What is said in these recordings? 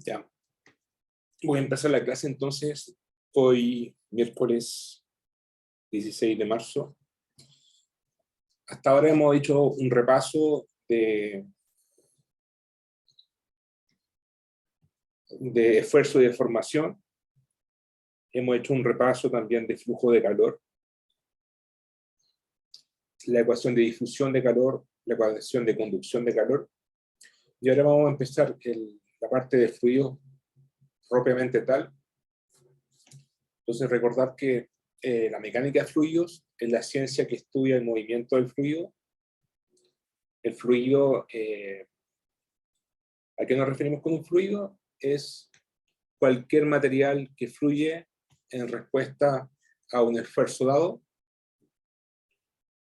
Ya. Voy a empezar la clase entonces, hoy miércoles 16 de marzo. Hasta ahora hemos hecho un repaso de esfuerzo y de formación. Hemos hecho un repaso también de flujo de calor, la ecuación de difusión de calor, la ecuación de conducción de calor. Y ahora vamos a empezar la parte de fluidos propiamente tal. Entonces recordar que la mecánica de fluidos es la ciencia que estudia el movimiento del fluido. El fluido, ¿a qué nos referimos con un fluido? Es cualquier material que fluye en respuesta a un esfuerzo dado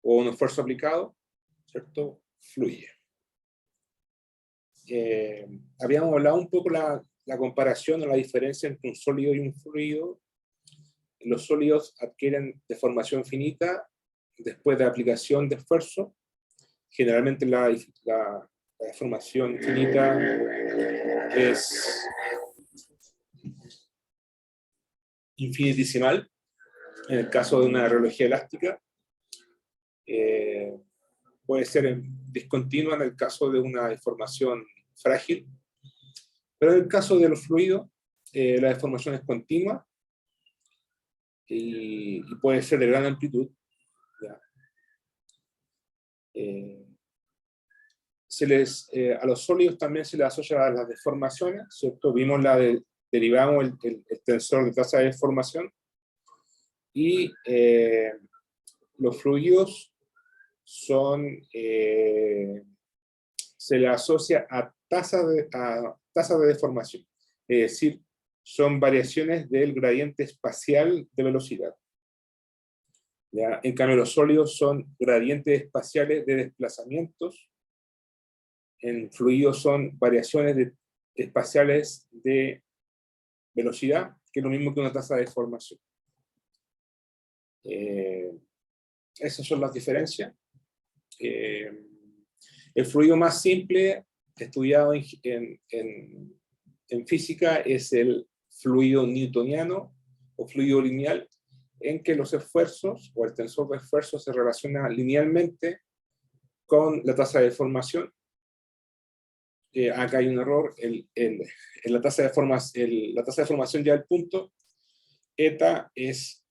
o un esfuerzo aplicado, ¿cierto? Fluye. Habíamos hablado un poco la comparación o la diferencia entre un sólido y un fluido. Los sólidos adquieren deformación finita después de aplicación de esfuerzo. Generalmente la deformación finita es infinitesimal, en el caso de una reología elástica. Puede ser discontinua en el caso de una deformación frágil, pero en el caso de los fluidos, la deformación es continua y puede ser de gran amplitud. ¿Ya? A los sólidos también se les asocia a las deformaciones, ¿cierto? Vimos derivamos el tensor de tasa de deformación, y los fluidos se le asocia a tasa de deformación, es decir, son variaciones del gradiente espacial de velocidad. ¿Ya? En cambio, los sólidos son gradientes espaciales de desplazamientos. En fluidos son variaciones espaciales de velocidad, que es lo mismo que una tasa de deformación. Esas son las diferencias. El fluido más simple estudiado en física es el fluido newtoniano o fluido lineal, en que los esfuerzos o el tensor de esfuerzos se relaciona linealmente con la tasa de deformación. Acá hay un error, en la tasa de deformación ya al punto, eta es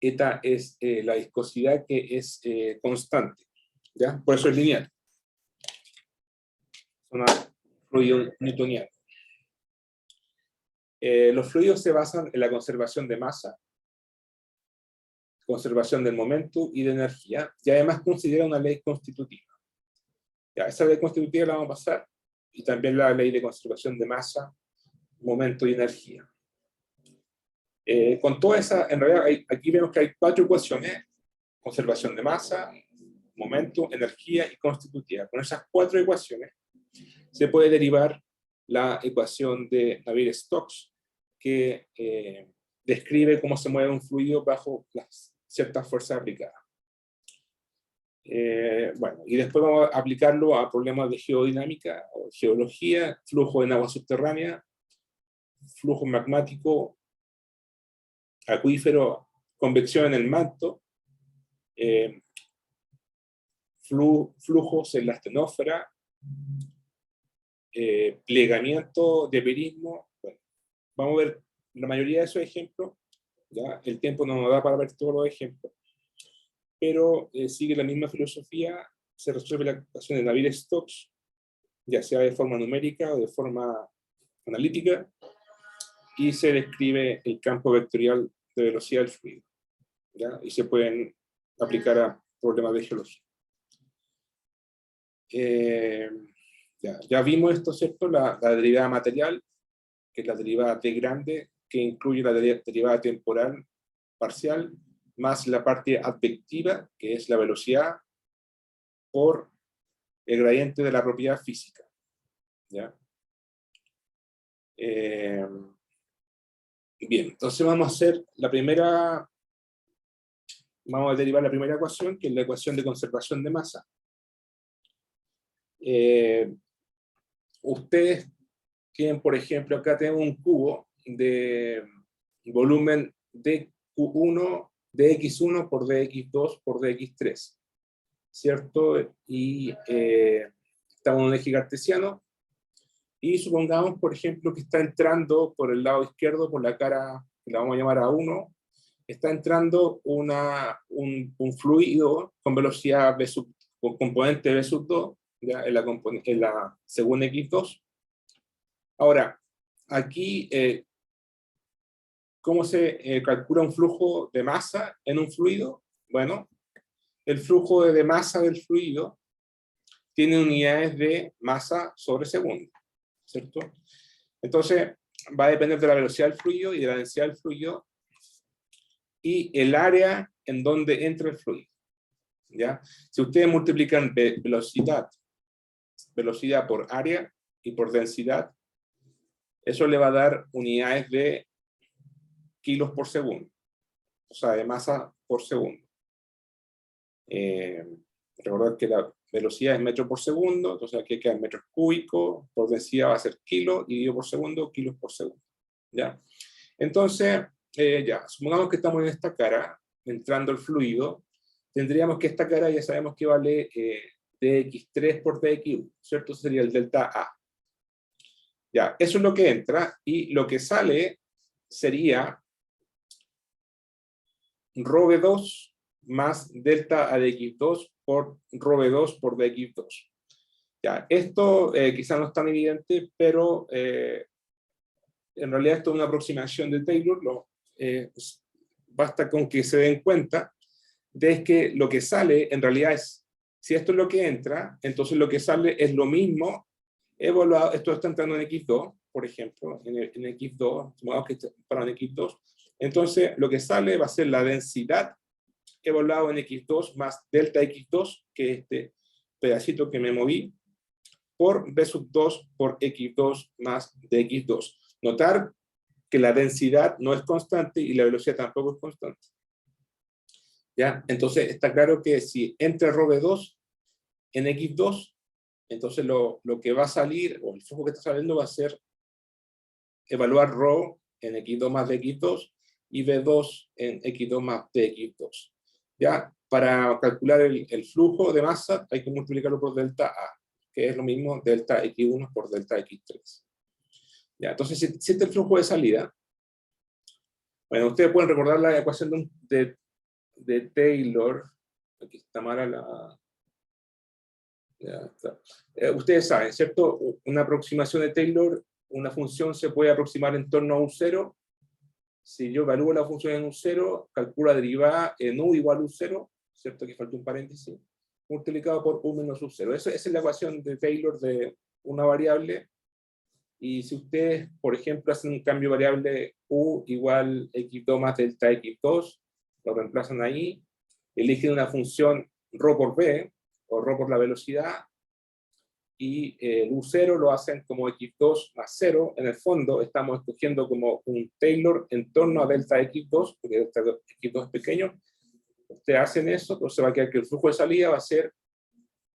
la viscosidad que es constante, ¿ya? Por eso es lineal. Es un fluido newtoniano. Los fluidos se basan en la conservación de masa, conservación del momento y de energía, y además considera una ley constitutiva. Ya, esa ley constitutiva la vamos a pasar, y también la ley de conservación de masa, momento y energía. Con toda esa, en realidad aquí vemos que hay 4 ecuaciones: conservación de masa, momento, energía y constitutiva. Con esas 4 ecuaciones se puede derivar la ecuación de Navier-Stokes, que describe cómo se mueve un fluido bajo las ciertas fuerzas aplicadas. Bueno, y después vamos a aplicarlo a problemas de geodinámica o geología, flujo en agua subterránea, flujo magmático, acuífero, convección en el manto, flujos en la astenósfera, plegamiento de verismo. Bueno, vamos a ver la mayoría de esos ejemplos. ¿Ya? El tiempo no nos da para ver todos los ejemplos, pero sigue la misma filosofía. Se resuelve la ecuación de Navier-Stokes, ya sea de forma numérica o de forma analítica, y se describe el campo vectorial de velocidad del fluido, ¿ya? Y se pueden aplicar a problemas de geología. Ya vimos esto, ¿cierto? La derivada material, que es la derivada de grande, que incluye la derivada temporal parcial, más la parte advectiva, que es la velocidad, por el gradiente de la propiedad física. ¿Ya? Bien, entonces vamos a derivar la primera ecuación, que es la ecuación de conservación de masa. Ustedes tienen, por ejemplo, acá tenemos un cubo de volumen dQ1, dx1 por dx2 por dx3, ¿cierto? Y estamos en un eje cartesiano, y supongamos, por ejemplo, que está entrando por el lado izquierdo, por la cara, que la vamos a llamar A1, está entrando un fluido con velocidad v sub, con componente v sub 2, ¿ya? En la según x2. Ahora, aquí, ¿cómo se calcula un flujo de masa en un fluido? Bueno, el flujo de masa del fluido tiene unidades de masa sobre segundo, ¿cierto? Entonces, va a depender de la velocidad del fluido y de la densidad del fluido y el área en donde entra el fluido, ¿ya? Si ustedes multiplican velocidad por área y por densidad, eso le va a dar unidades de kilos por segundo, o sea, de masa por segundo. Recordad que la velocidad es metro por segundo, entonces aquí quedan metros cúbicos, por densidad va a ser kilo, y dividido por segundo, kilos por segundo, ¿ya? Entonces, ya, supongamos que estamos en esta cara, entrando el fluido, tendríamos que esta cara ya sabemos que vale dx3 por dx1, ¿cierto? Eso sería el delta A. Ya, eso es lo que entra, y lo que sale sería rho v2 más delta A de x2 por rho v2 por dx2. Ya, esto quizás no es tan evidente, pero en realidad esto es una aproximación de Taylor. Basta con que se den cuenta de que lo que sale en realidad es, si esto es lo que entra, entonces lo que sale es lo mismo evaluado. Esto está entrando en x2, por ejemplo, en x2, supongamos que para en x2, entonces lo que sale va a ser la densidad evaluado en x2 más delta x2, que es este pedacito que me moví, por v sub 2 por x2 más dx2. Notar que la densidad no es constante y la velocidad tampoco es constante. ¿Ya? Entonces está claro que si entra rho v2 en x2, entonces lo que va a salir, o el flujo que está saliendo va a ser evaluar rho en x2 más dx2 y v2 en x2 más dx2. ¿Ya? Para calcular el flujo de masa hay que multiplicarlo por delta A, que es lo mismo delta x1 por delta x3. ¿Ya? Entonces, si este es el flujo de salida, bueno, ustedes pueden recordar la ecuación de Taylor. Aquí está mala la... Ya está. Ustedes saben, ¿cierto? Una aproximación de Taylor, una función se puede aproximar en torno a un cero. Si yo evalúo la función en un cero, calculo la derivada en u igual a un cero, ¿cierto? Que falta un paréntesis, multiplicado por u menos u cero. Esa es la ecuación de Taylor de una variable. Y si ustedes, por ejemplo, hacen un cambio variable u igual x2 más delta x2, lo reemplazan ahí, eligen una función ρ por b, o ρ por la velocidad, y el u0 lo hacen como x2 más 0. En el fondo estamos escogiendo como un Taylor en torno a delta x2, porque delta x2 es pequeño. Ustedes hacen eso, entonces va a quedar que el flujo de salida va a ser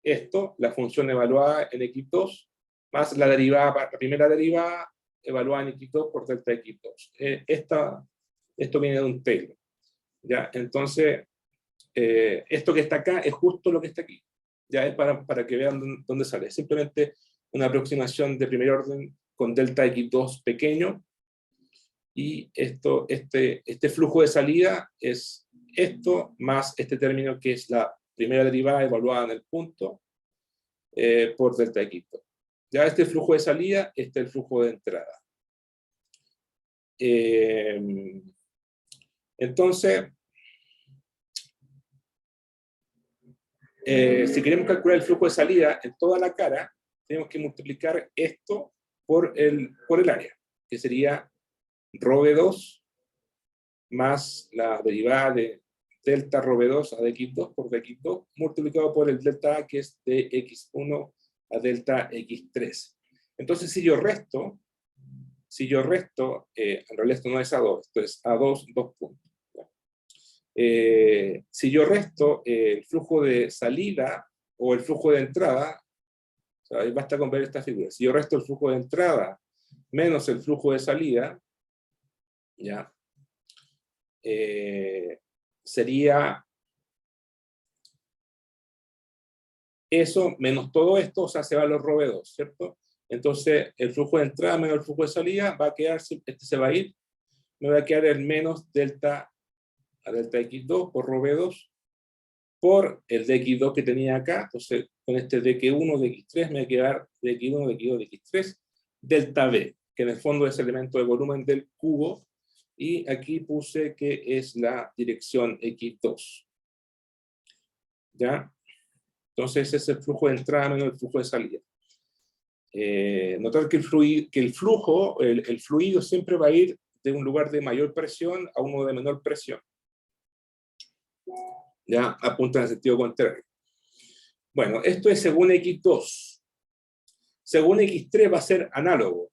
esto, la función evaluada en x2, más la derivada, la primera derivada evaluada en x2 por delta x2. Esto viene de un Taylor, ¿ya? Entonces, esto que está acá es justo lo que está aquí. Ya es para que vean dónde sale. Simplemente una aproximación de primer orden con delta x2 pequeño, y este flujo de salida es esto más este término que es la primera derivada evaluada en el punto por delta x2. Ya este flujo de salida, este es el flujo de entrada. Entonces, si queremos calcular el flujo de salida en toda la cara, tenemos que multiplicar esto por el área, que sería rho v2 más la derivada de delta rho v2 a dx2 por dx2, multiplicado por el delta A, que es de x1 a delta x3. Entonces, si yo resto, en realidad esto no es A2, esto es A2, 2 puntos. Si yo resto el flujo de salida o el flujo de entrada, o sea, basta con ver esta figura. Si yo resto el flujo de entrada menos el flujo de salida, ¿ya? Sería eso menos todo esto, o sea, se va a los ROV2, ¿cierto? Entonces, el flujo de entrada menos el flujo de salida va a quedar, este se va a ir, me va a quedar el menos delta a delta x2 por ROV2 por el dx2 que tenía acá. Entonces, con este dx1, dx3, me va a quedar dx1, dx2, dx3, delta b, que en el fondo es el elemento de volumen del cubo, y aquí puse que es la dirección x2. ¿Ya? Entonces, ese es el flujo de entrada menos el flujo de salida. Notar que el fluido siempre va a ir de un lugar de mayor presión a uno de menor presión. Ya apunta en el sentido contrario. Bueno, esto es según x2. Según x3 va a ser análogo,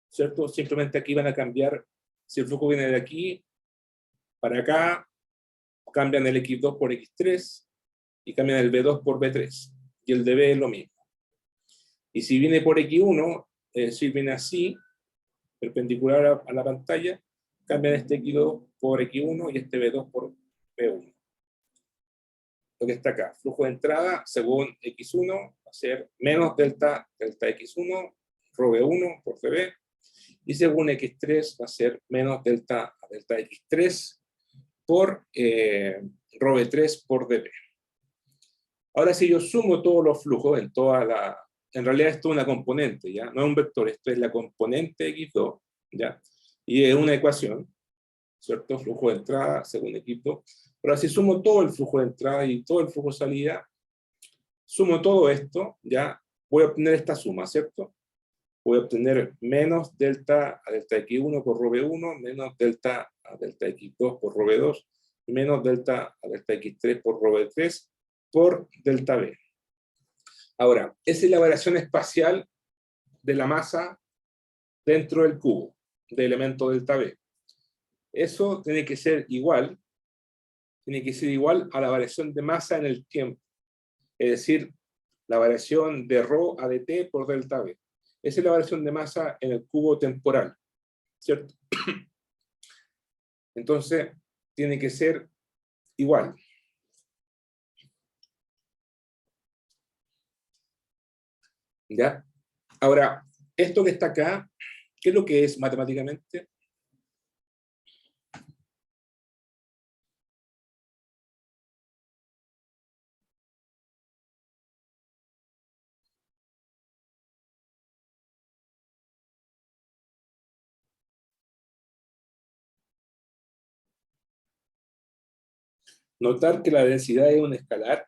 ¿cierto? Simplemente aquí van a cambiar, si el flujo viene de aquí para acá, cambian el x2 por x3 y cambian el b2 por b3. Y el db es lo mismo. Y si viene por x1, es decir, viene así, perpendicular a la pantalla, cambian este x2 por x1 y este b2 por b1. Lo que está acá, flujo de entrada según x1 va a ser menos delta x1, rho b1 por db, y según x3 va a ser menos delta x3 por rho b3 por db. Ahora, si yo sumo todos los flujos en realidad esto es una componente, ¿ya? No es un vector, esto es la componente x2, ¿ya? Y es una ecuación, ¿cierto? Flujo de entrada según x2. Pero si sumo todo el flujo de entrada y todo el flujo de salida, sumo todo esto, ¿ya? Voy a obtener esta suma, ¿cierto? Voy a obtener menos delta a delta x1 por rho b1, menos delta a delta x2 por rho b2, menos delta a delta x3 por rho b3, por delta b. Ahora, esa es la variación espacial de la masa dentro del cubo, de elemento delta b. Eso tiene que ser igual a la variación de masa en el tiempo, es decir, la variación de rho a dt por delta b. Esa es la variación de masa en el cubo temporal, ¿cierto? Entonces, tiene que ser igual. ¿Ya? Ahora, esto que está acá, ¿qué es lo que es matemáticamente? Notar que la densidad es un escalar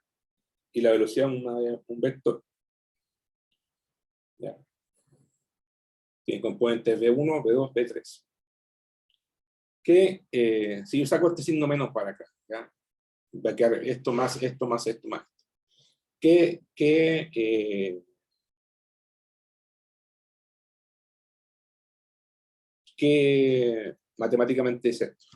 y la velocidad un vector. ¿Ya? Tiene componentes B1, B2, B3. Que si yo saco este signo menos para acá, ¿ya? Va a quedar esto más, esto más, esto más. ¿Qué matemáticamente es esto?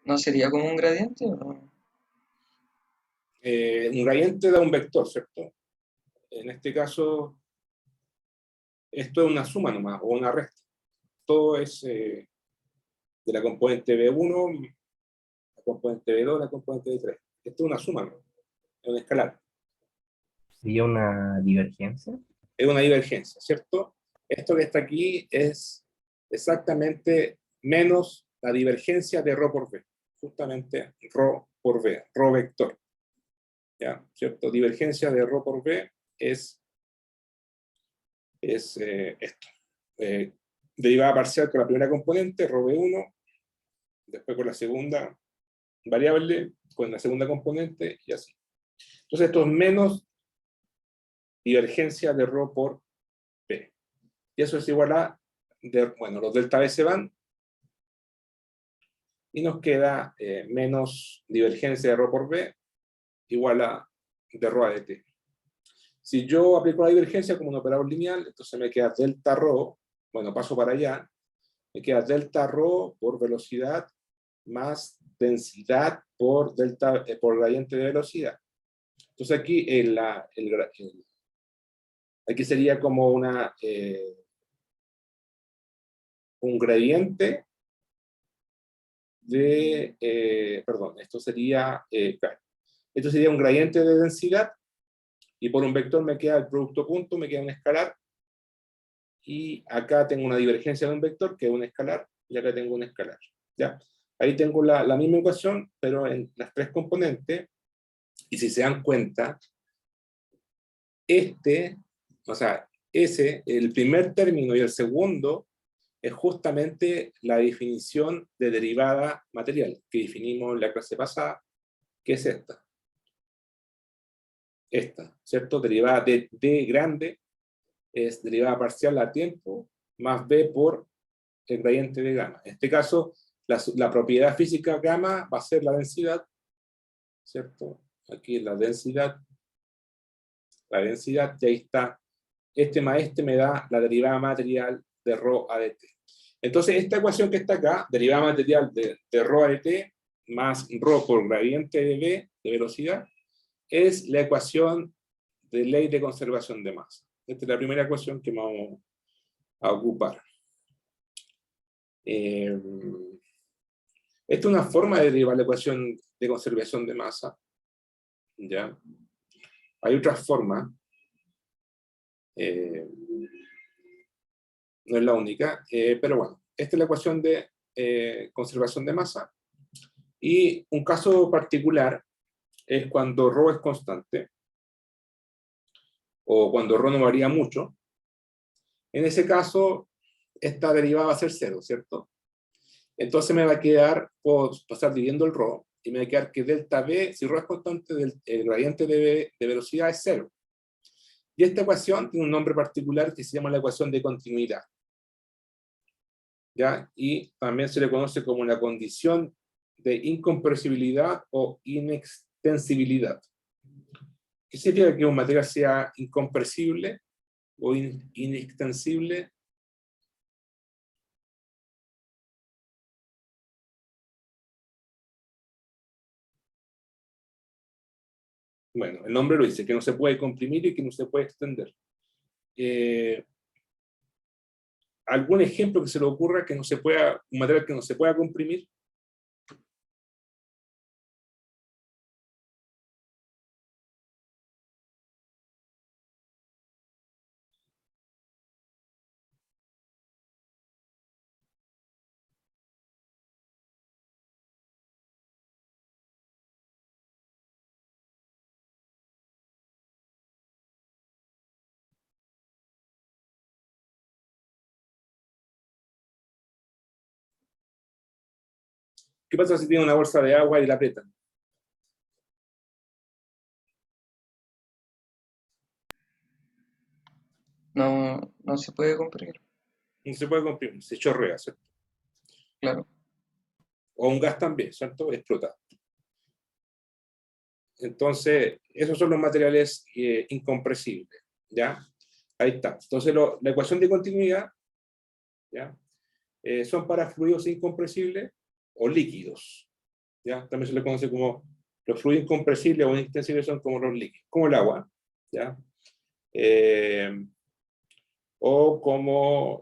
¿No sería como un gradiente? ¿O? Un gradiente da un vector, ¿cierto? En este caso, esto es una suma nomás, o una resta. Todo es de la componente B1, la componente B2, la componente B3. Esto es una suma, ¿no? Es un escalar. ¿Sería una divergencia? Es una divergencia, ¿cierto? Esto que está aquí es exactamente menos la divergencia de ρ por v. Justamente ρ por v, ρ vector. ¿Ya? ¿Cierto? Divergencia de ρ por v es esto. Derivada parcial con la primera componente, ρ v1, después con la segunda variable, con la segunda componente, y así. Entonces esto es menos divergencia de ρ por P. Y eso es igual a, bueno, los delta B se van, y nos queda menos divergencia de ρ por B, igual a de ρ a de T. Si yo aplico la divergencia como un operador lineal, entonces me queda delta ρ, bueno, paso para allá, me queda delta ρ por velocidad más densidad por gradiente de velocidad. Entonces aquí aquí sería como un gradiente de, perdón, esto sería, claro, esto sería un gradiente de densidad, y por un vector me queda el producto punto, me queda un escalar, y acá tengo una divergencia de un vector, que es un escalar, y acá tengo un escalar, ¿ya? Ahí tengo la misma ecuación, pero en las tres componentes, y si se dan cuenta, o sea, el primer término y el segundo, es justamente la definición de derivada material, que definimos en la clase pasada, que es esta. ¿Cierto? Derivada de D grande es derivada parcial a tiempo más B por el gradiente de gamma. En este caso, la propiedad física gamma va a ser la densidad, ¿cierto? Aquí es la densidad, y ahí está. Más me da la derivada material de ρ a dt. Entonces, esta ecuación que está acá, derivada material de ρ a dt, más ρ por gradiente de B, de velocidad, es la ecuación de ley de conservación de masa. Esta es la primera ecuación que vamos a ocupar. Esta es una forma de derivar la ecuación de conservación de masa. ¿Ya? Hay otras formas. No es la única, pero bueno, esta es la ecuación de conservación de masa. Y un caso particular es cuando ρ es constante, o cuando ρ no varía mucho. En ese caso, esta derivada va a ser cero, ¿cierto? Entonces me va a quedar, puedo pasar dividiendo el ρ, y me va a quedar que delta B, si ρ es constante, el gradiente de velocidad es cero. Y esta ecuación tiene un nombre particular que se llama la ecuación de continuidad. ¿Ya? Y también se le conoce como la condición de incompresibilidad o inextensibilidad. ¿Qué significa que un material sea incompresible o inextensible? Bueno, el nombre lo dice, que no se puede comprimir y que no se puede extender. ¿Algún ejemplo que se le ocurra que no se pueda, un material que no se pueda comprimir? ¿Qué pasa si tiene una bolsa de agua y la aprietan? No se puede comprimir, No se puede comprimir, se chorrea, ¿cierto? claro. O un gas también, ¿cierto? Explota. Entonces, esos son los materiales incompresibles, ¿ya? Ahí está. Entonces, la ecuación de continuidad, ¿ya? Son para fluidos incompresibles o líquidos, ¿ya? También se le conoce como los fluidos incompresibles o inextensibles, son como los líquidos, como el agua, ¿ya? O como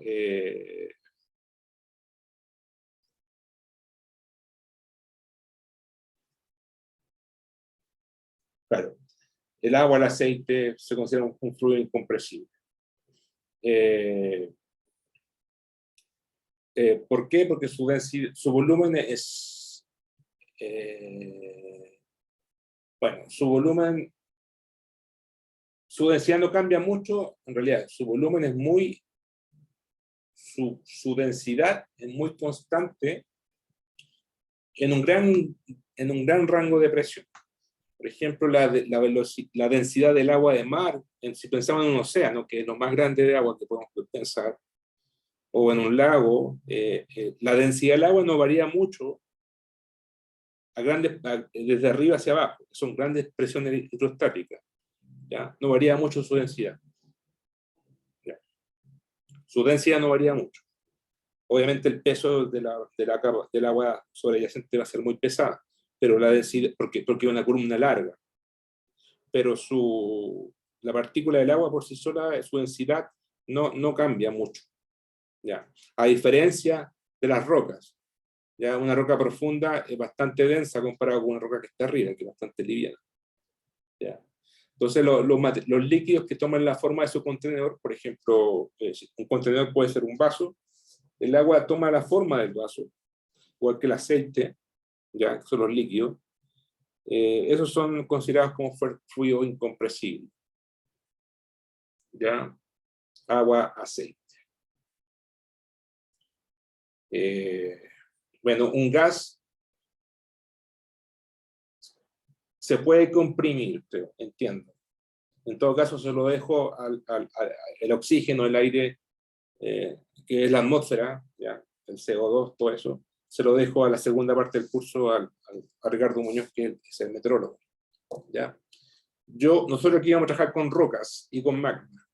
claro, el agua, el aceite se considera un fluido incompresible. ¿Por qué? Porque su volumen es bueno, su densidad no cambia mucho, en realidad su volumen es muy, su densidad es muy constante en un gran rango de presión. Por ejemplo, la densidad del agua de mar, si pensamos en un océano, que es lo más grande de agua que podemos pensar, o en un lago, la densidad del agua no varía mucho desde arriba hacia abajo. Son grandes presiones hidrostáticas. ¿Ya? No varía mucho su densidad. ¿Ya? Su densidad no varía mucho. Obviamente el peso del agua sobreyacente va a ser muy pesada, pero la densidad, porque es una columna larga, pero la partícula del agua por sí sola, su densidad no cambia mucho. ¿Ya? A diferencia de las rocas. ¿Ya? Una roca profunda es bastante densa comparada con una roca que está arriba, que es bastante liviana. ¿Ya? Entonces, los líquidos que toman la forma de su contenedor, por ejemplo, un contenedor puede ser un vaso, el agua toma la forma del vaso, igual que el aceite, ya que son los líquidos, esos son considerados como fluidos incompresibles. ¿Ya? Agua, aceite. Bueno, un gas se puede comprimir, entiendo. En todo caso, se lo dejo al oxígeno, el aire, que es la atmósfera, ¿ya? El CO2, todo eso, se lo dejo a la segunda parte del curso a Ricardo Muñoz, que es el meteorólogo. ¿Ya? Nosotros aquí vamos a trabajar con rocas y con magma.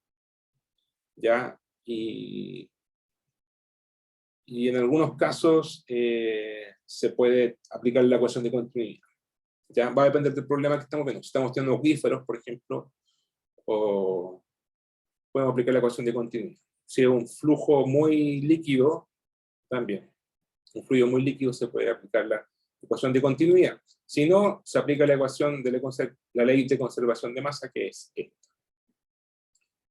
¿Ya? Y en algunos casos se puede aplicar la ecuación de continuidad. ¿Ya? Va a depender del problema que estamos viendo. Si estamos teniendo acuíferos, por ejemplo, o podemos aplicar la ecuación de continuidad. Si es un flujo muy líquido, también. Un fluido muy líquido se puede aplicar la ecuación de continuidad. Si no, se aplica la ecuación de la ley de conservación de masa, que es esta.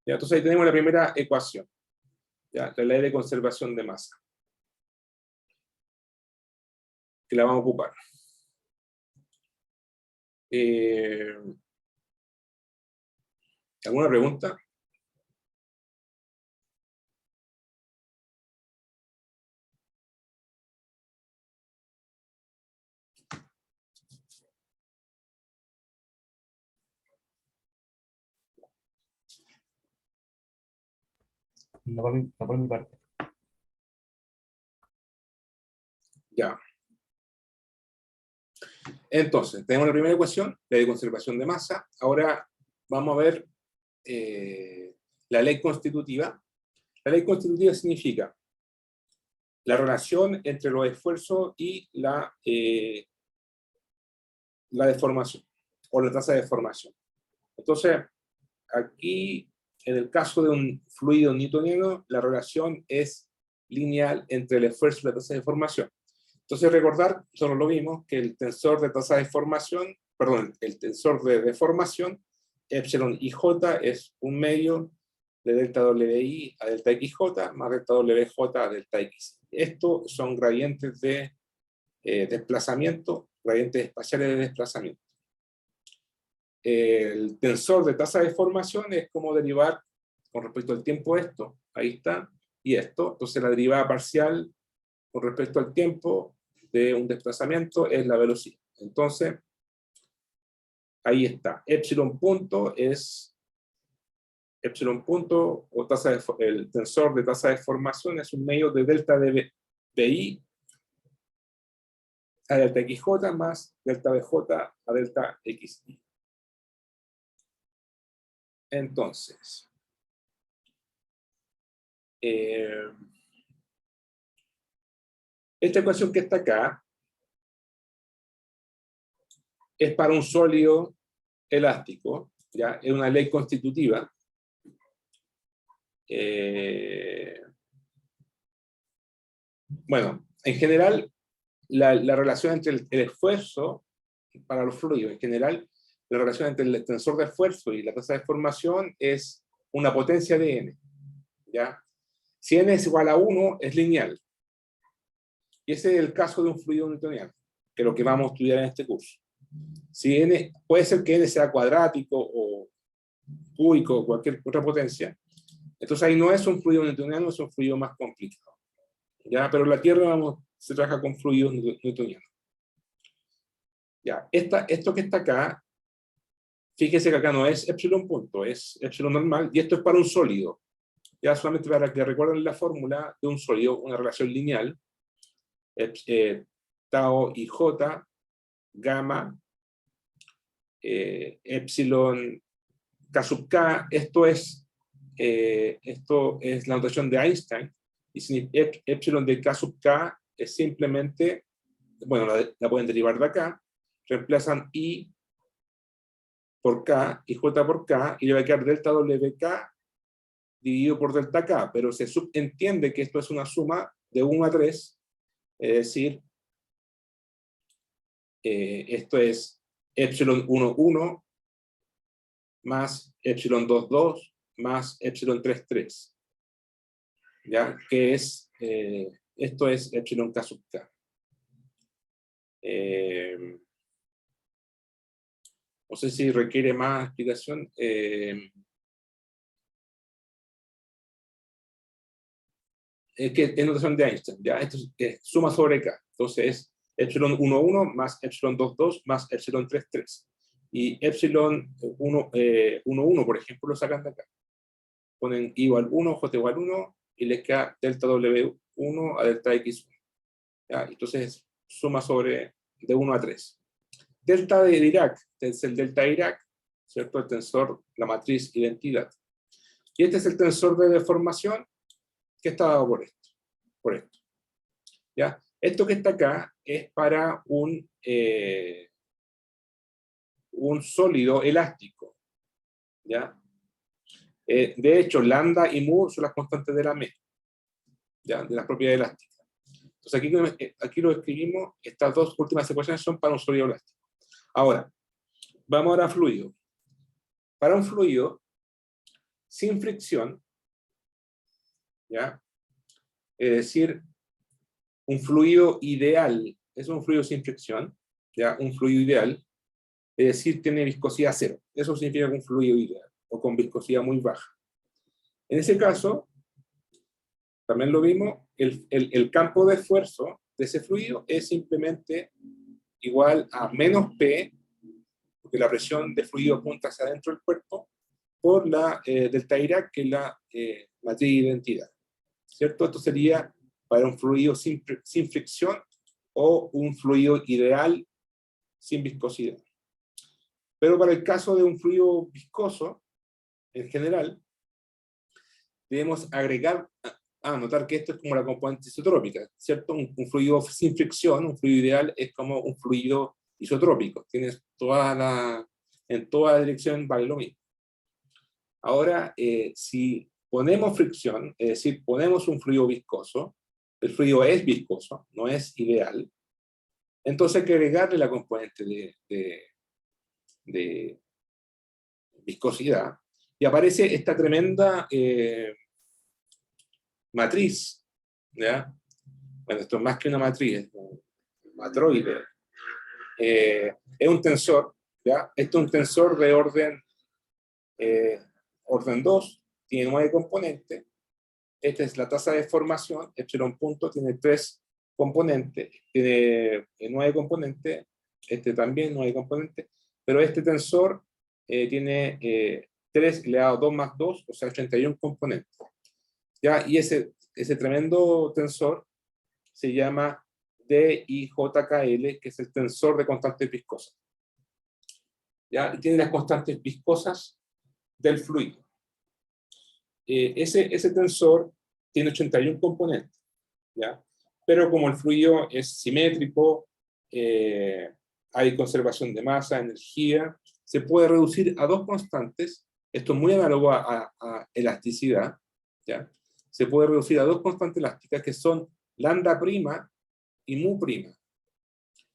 ¿Ya? Entonces ahí tenemos la primera ecuación. ¿Ya? La ley de conservación de masa. Que la vamos a ocupar. ¿Alguna pregunta? No por mi parte. Ya. Entonces, tenemos la primera ecuación, ley de conservación de masa. Ahora vamos a ver la ley constitutiva. La ley constitutiva significa la relación entre los esfuerzos y la deformación, o la tasa de deformación. Entonces, aquí, en el caso de un fluido newtoniano, la relación es lineal entre el esfuerzo y la tasa de deformación. Entonces, recordar, solo lo vimos, que el tensor de tasa de deformación, perdón, el tensor de deformación, epsilon IJ, es un medio de delta WI a delta XJ, más delta WJ a delta X. Estos son gradientes de desplazamiento, gradientes espaciales de desplazamiento. El tensor de tasa de deformación es como derivar con respecto al tiempo esto, ahí está, y esto. Entonces la derivada parcial con respecto al tiempo de un desplazamiento es la velocidad. Entonces, ahí está. Epsilon punto es epsilon punto, o el tensor de tasa de deformación es un medio de delta de BI a delta XJ más delta BJ a delta XI. Entonces, esta ecuación que está acá es para un sólido elástico, ¿ya? Es una ley constitutiva. Bueno, en general, la relación entre el esfuerzo para los fluidos, en general, la relación entre el tensor de esfuerzo y la tasa de deformación es una potencia de n. ¿Ya? Si n es igual a 1, es lineal. Y ese es el caso de un fluido newtoniano, que es lo que vamos a estudiar en este curso. Si n, puede ser que n sea cuadrático o cúbico o cualquier otra potencia, entonces ahí no es un fluido newtoniano, es un fluido más complicado. ¿Ya? Pero en la Tierra se trabaja con fluidos newtonianos. ¿Ya? Esto que está acá Fíjese que acá no es epsilon punto, es epsilon normal, y esto es para un sólido. Ya solamente para que recuerden la fórmula de un sólido, una relación lineal, tau y j, gamma, epsilon k sub k, esto es la notación de Einstein, y epsilon de k sub k es simplemente, bueno, la pueden derivar de acá, reemplazan I por K y J por K, y le va a quedar delta WK dividido por delta K, pero se subentiende que esto es una suma de 1 a 3, es decir, esto es epsilon 1, 1, más epsilon 2, 2, más epsilon 3, 3. ¿Ya? Que es, esto es epsilon K sub K. No sé si requiere más explicación. Es que es notación de Einstein, ¿ya? Esto es suma sobre K. Entonces es epsilon 1, 1 más epsilon 2, 2 más epsilon 3, 3. Y epsilon 1, 1, 1, por ejemplo, lo sacan de acá. Ponen I igual 1, J igual 1, y les queda delta W1 a delta X1. ¿Ya? Entonces suma sobre de 1 a 3. Delta de Dirac, es el delta de Dirac, ¿cierto? El tensor, la matriz identidad. Y este es el tensor de deformación que está dado por esto. ¿Ya? Esto que está acá es para un sólido elástico. ¿Ya? De hecho, lambda y mu son las constantes de la M, ¿ya? De las propiedades elásticas. Entonces aquí lo escribimos, estas dos últimas ecuaciones son para un sólido elástico. Ahora, vamos ahora a fluido. Para un fluido sin fricción, ¿ya? Es decir, un fluido ideal es un fluido sin fricción, ¿ya? Un fluido ideal, es decir, tiene viscosidad cero. Eso significa un fluido ideal, o con viscosidad muy baja. En ese caso, también lo vimos, el campo de esfuerzo de ese fluido es simplemente igual a menos P, porque la presión de fluido apunta hacia adentro del cuerpo, por la delta Dirac, que es la matriz de identidad. ¿Cierto? Esto sería para un fluido sin fricción o un fluido ideal sin viscosidad. Pero para el caso de un fluido viscoso, en general, debemos agregar, notar que esto es como la componente isotrópica, ¿cierto? Un fluido sin fricción, un fluido ideal, es como un fluido isotrópico. Tienes en toda dirección vale lo mismo. Ahora, si ponemos fricción, es decir, ponemos un fluido viscoso, el fluido es viscoso, no es ideal, entonces hay que agregarle la componente de viscosidad, y aparece esta tremenda matriz, ¿ya? Bueno, esto es más que una matriz, es un matroide. Es un tensor, ¿ya? Esto es un tensor de orden 2, tiene 9 componentes. Esta es la tasa de formación, epsilon punto, tiene 3 componentes, tiene 9 componentes, este también 9 componentes, pero este tensor tiene 3 elevado a 2 más 2, o sea, 81 componentes. ¿Ya? Y ese tremendo tensor se llama DIJKL, que es el tensor de constantes viscosas. ¿Ya? Y tiene las constantes viscosas del fluido. Ese tensor tiene 81 componentes, ¿ya? Pero como el fluido es simétrico, hay conservación de masa, energía, se puede reducir a 2 constantes. Esto es muy análogo a elasticidad, ¿ya? Se puede reducir a 2 constantes elásticas que son lambda prima y mu prima.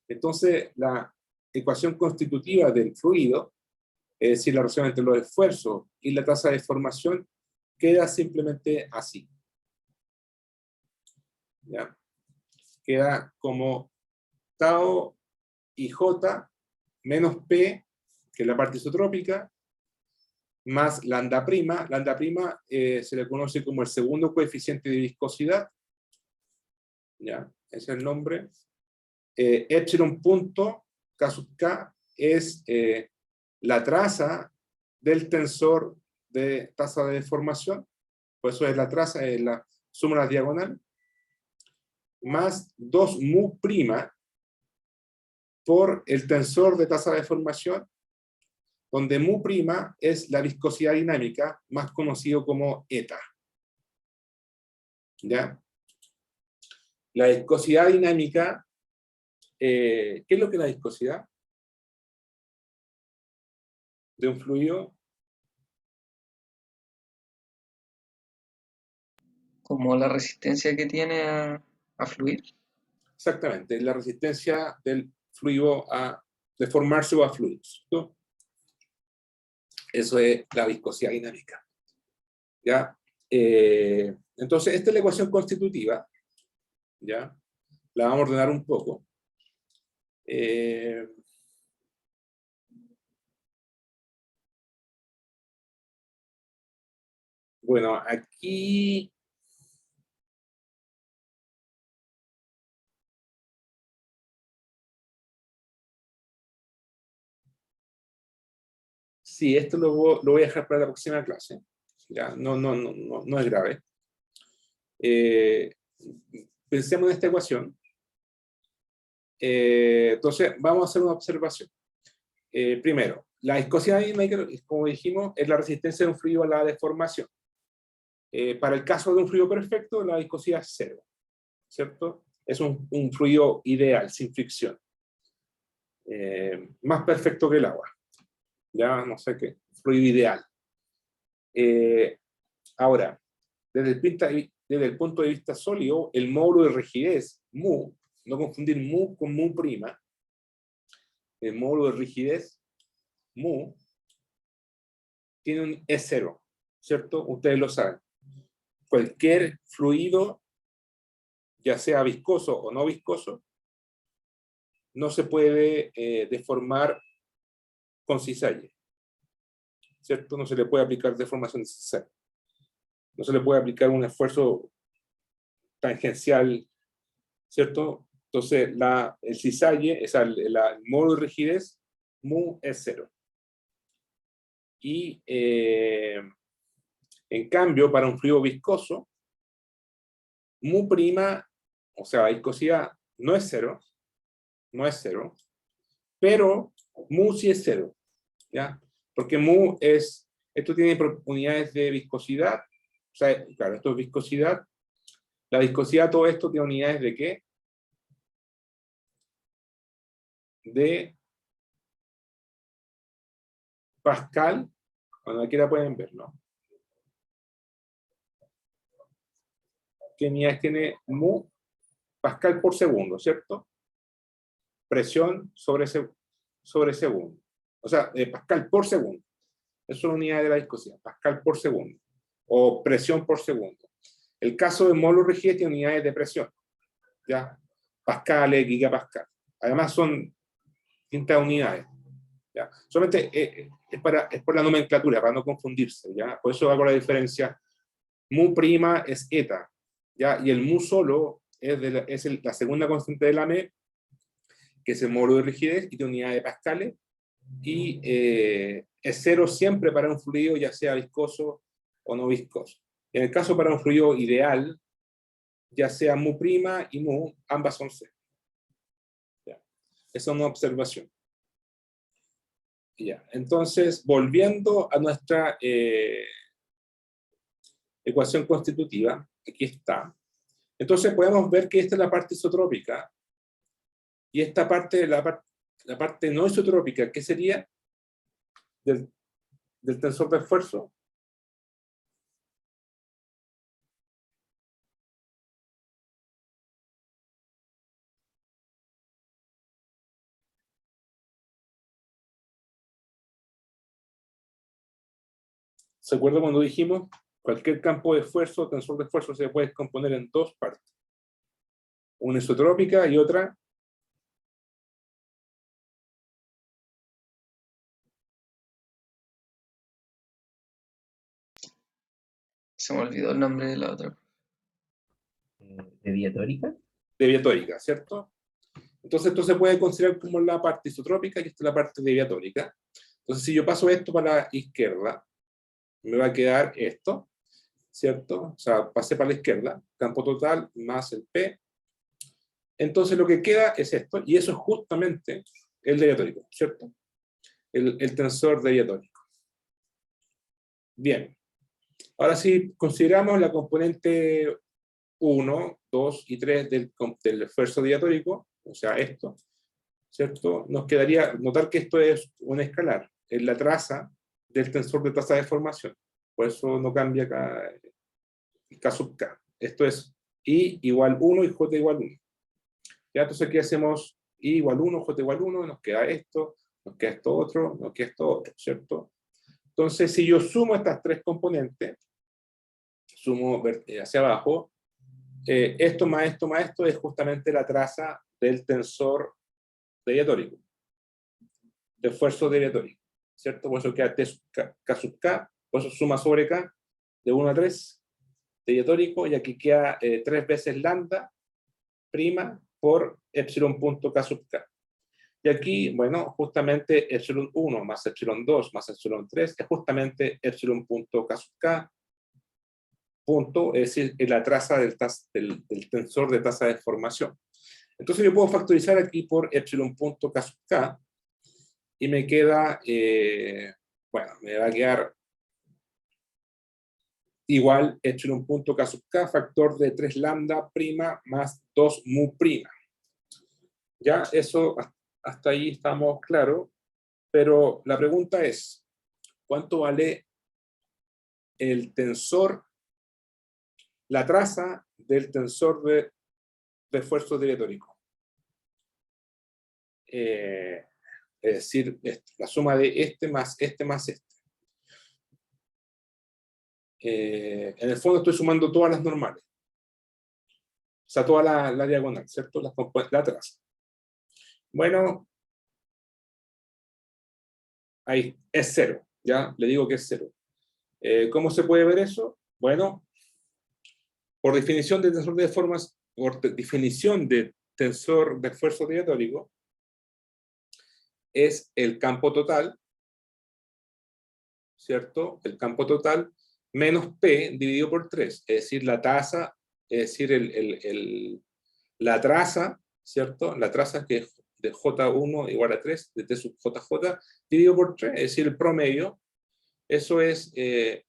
Entonces, la ecuación constitutiva del fluido, es decir, la relación entre los esfuerzos y la tasa de formación, queda simplemente así. ¿Ya? Queda como tau y j menos p, que es la parte isotrópica, más lambda prima. Lambda prima se le conoce como el segundo coeficiente de viscosidad. ¿Ya? Ese es el nombre. Epsilon punto, K sub K, es la traza del tensor de tasa de deformación, por eso es la traza, es la suma de las diagonales, más 2 mu prima por el tensor de tasa de deformación, donde mu prima es la viscosidad dinámica, más conocido como eta. ¿Ya? La viscosidad dinámica, ¿qué es lo que es la viscosidad de un fluido? Como la resistencia que tiene a fluir. Exactamente, la resistencia del fluido a deformarse o a fluir, ¿cierto? Eso es la viscosidad dinámica. ¿Ya? Entonces, esta es la ecuación constitutiva. ¿Ya? La vamos a ordenar un poco. Bueno, aquí... Sí, esto lo voy a dejar para la próxima clase. ¿Ya? No es grave. Pensemos en esta ecuación. Entonces, vamos a hacer una observación. Primero, la viscosidad dinámica, como dijimos, es la resistencia de un fluido a la deformación. Para el caso de un fluido perfecto, la viscosidad es cero, ¿cierto? Es un fluido ideal, sin fricción. Más perfecto que el agua. Ya no sé qué, fluido ideal. Ahora, desde el punto de vista sólido, el módulo de rigidez, mu, no confundir mu con mu prima, el módulo de rigidez, mu, tiene un E0, ¿cierto? Ustedes lo saben. Cualquier fluido, ya sea viscoso o no viscoso, no se puede deformar con cisalle, ¿cierto? No se le puede aplicar deformación de cisalle. No se le puede aplicar un esfuerzo tangencial, ¿cierto? Entonces, el cisalle, el módulo de rigidez, mu es cero. Y en cambio, para un fluido viscoso, mu prima, o sea, viscosidad, no es cero, pero mu sí es cero, ¿ya? Porque mu es, esto tiene unidades de viscosidad, o sea, claro, esto es viscosidad. La viscosidad, todo esto tiene unidades de ¿qué? De Pascal, cuando aquí la pueden ver, ¿no? ¿Qué unidades tiene mu? Pascal por segundo, ¿cierto? Presión sobre segundo. O sea, Pascal por segundo. Eso es una unidad de la viscosidad, Pascal por segundo. O presión por segundo. El caso de módulo rigidez tiene unidades de presión. ¿Ya? Pascales, gigapascal. Además son distintas unidades. ¿Ya? Solamente es por la nomenclatura, para no confundirse. ¿Ya? Por eso hago la diferencia. Mu prima es eta. ¿Ya? Y el mu solo es la segunda constante de la M, que es el módulo de rigidez, y tiene unidad de pascales. Y es cero siempre para un fluido, ya sea viscoso o no viscoso. En el caso para un fluido ideal, ya sea mu prima y mu, ambas son cero. ¿Ya? Esa es una observación. Ya. Entonces, volviendo a nuestra ecuación constitutiva, aquí está. Entonces podemos ver que esta es la parte isotrópica, y esta parte, la parte no isotrópica, ¿qué sería? Del tensor de esfuerzo. ¿Se acuerda cuando dijimos cualquier campo de esfuerzo, tensor de esfuerzo, se puede componer en dos partes? Una isotrópica y otra Se me olvidó el nombre de la otra. ¿De diatórica? deviatórica, ¿cierto? Entonces esto se puede considerar como la parte isotrópica y esta es la parte deviatórica. Entonces, si yo paso esto para la izquierda, me va a quedar esto, ¿cierto? O sea, pasé para la izquierda, campo total más el P. Entonces, lo que queda es esto, y eso es justamente el derivatórico, ¿cierto? El tensor derivatórico. Bien. Ahora sí, consideramos la componente 1, 2 y 3 del esfuerzo derivatórico, o sea, esto, ¿cierto? Nos quedaría notar que esto es un escalar, es la traza del tensor de tasa de formación. Por eso no cambia acá K sub K. Esto es I igual 1 y J igual 1. Ya, entonces aquí hacemos I igual 1, J igual 1, nos queda esto otro, nos queda esto otro, ¿cierto? Entonces, si yo sumo estas tres componentes, sumo hacia abajo, esto más esto es justamente la traza del tensor derivatórico, de esfuerzo derivatórico, ¿cierto? Por eso queda T sub K sub K, por eso suma sobre K, de 1 a 3, derivatórico, y aquí queda 3 veces lambda prima por epsilon punto K sub K. Y aquí, bueno, justamente epsilon 1 más epsilon 2 más epsilon 3 es justamente epsilon punto K sub K, punto, es decir, es la traza del tensor de tasa de formación. Entonces yo puedo factorizar aquí por epsilon punto K sub K, y me queda, bueno, me va a quedar igual epsilon punto K sub K, factor de 3 lambda prima más 2 mu prima. Ya, eso, hasta ahí estamos claros, pero la pregunta es, ¿cuánto vale el tensor, la traza del tensor de esfuerzo derivatórico? Es decir, la suma de este más este más este. En el fondo estoy sumando todas las normales. O sea, toda la diagonal, ¿cierto? La traza. Bueno, ahí es 0, ¿ya? Le digo que es 0. ¿Cómo se puede ver eso? Bueno, por definición de tensor de formas, por definición de tensor de esfuerzo derivatórico, es el campo total, ¿cierto? El campo total menos P dividido por 3, es decir, la tasa, es decir, la traza, ¿cierto? La traza que es de J1 igual a 3, de T sub JJ, dividido por 3, es decir, el promedio. Eso es,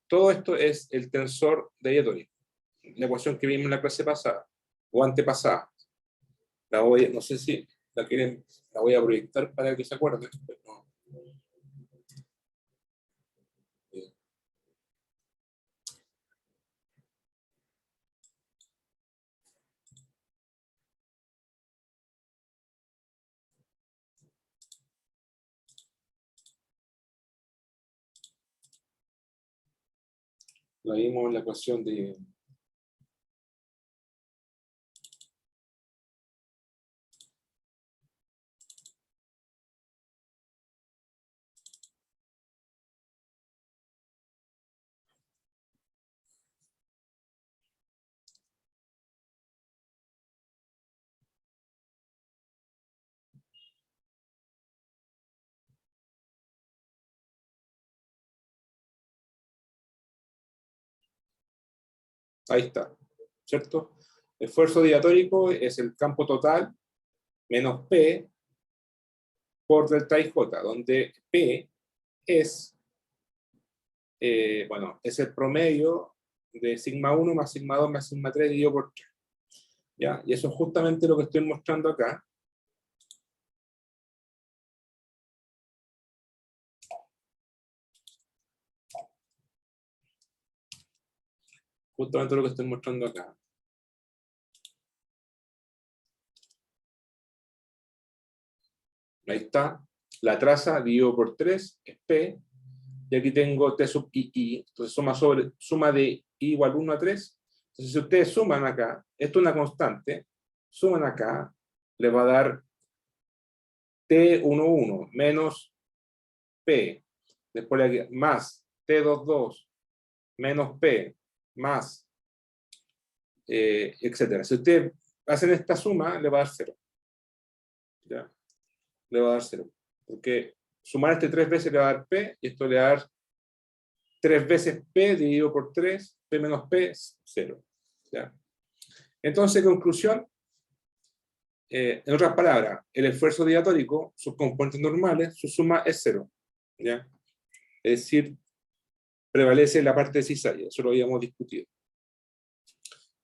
todo esto es el tensor derivatórico. La ecuación que vimos en la clase pasada, o antepasada. No sé si la quieren, la voy a proyectar para que se acuerden. Pero no. La vimos en la ecuación de... Ahí está, ¿cierto? Esfuerzo diatórico es el campo total menos P por delta IJ, donde P es, bueno, es el promedio de sigma 1 más sigma 2 más sigma 3 dividido por 3. ¿Ya? Y eso es justamente lo que estoy mostrando acá. Justamente lo que estoy mostrando acá. Ahí está. La traza dividido por 3 es P. Y aquí tengo T sub I. Entonces suma de I igual 1 a 3. Entonces si ustedes suman acá, esto es una constante, suman acá, le va a dar T11 menos P. Después aquí, más T22 menos P más, etcétera. Si ustedes hacen esta suma, le va a dar 0. ¿Ya? Le va a dar 0. Porque sumar este 3 veces le va a dar P, y esto le va a dar 3 veces P dividido por 3, P menos P, 0. ¿Ya? Entonces, conclusión, en otras palabras, el esfuerzo diatórico, sus componentes normales, su suma es 0. ¿Ya? Es decir, prevalece la parte de cizalla, eso lo habíamos discutido.